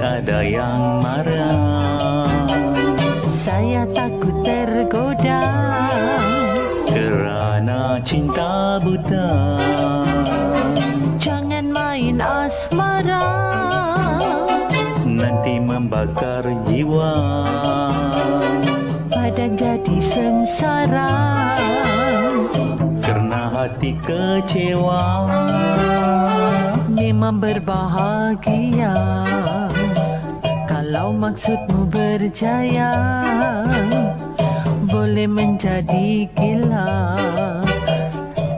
ada yang marah. Saya takut tergoda kerana cinta buta. Jangan main asmara, nanti membakar jiwa. badan jadi sengsara Kerana hati kecewa. Memang berbahagia kalau maksudmu berjaya. Boleh menjadi gila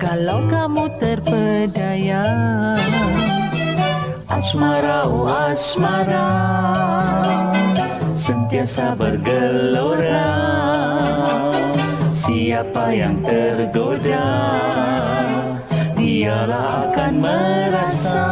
kalau kamu terpedaya. Asmara, oh asmara, sentiasa bergelora. Siapa yang tergoda, dialah akan merasa.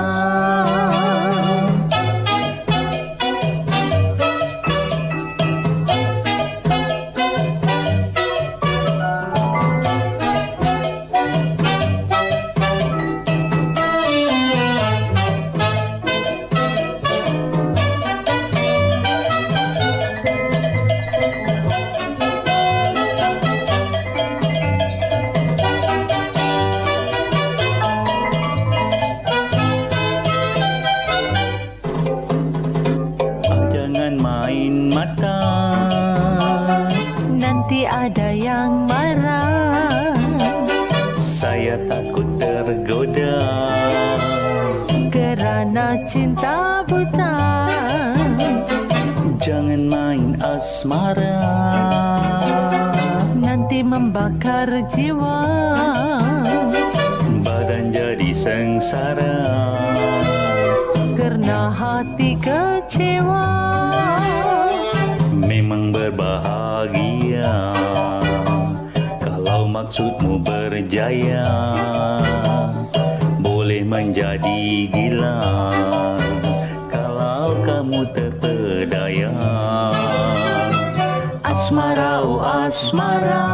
Main mata, nanti ada yang marah. saya takut tergoda kerana cinta buta. Jangan main asmara, nanti membakar jiwa. badan jadi sengsara Kerana hati kecewa. Memang berbahagia kalau maksudmu berjaya. Boleh menjadi gila kalau kamu terpedaya. Asmara, oh asmara,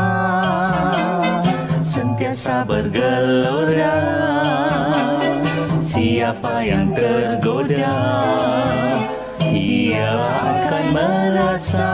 sentiasa bergelora. Siapa yang tergoda, ia akan merasa.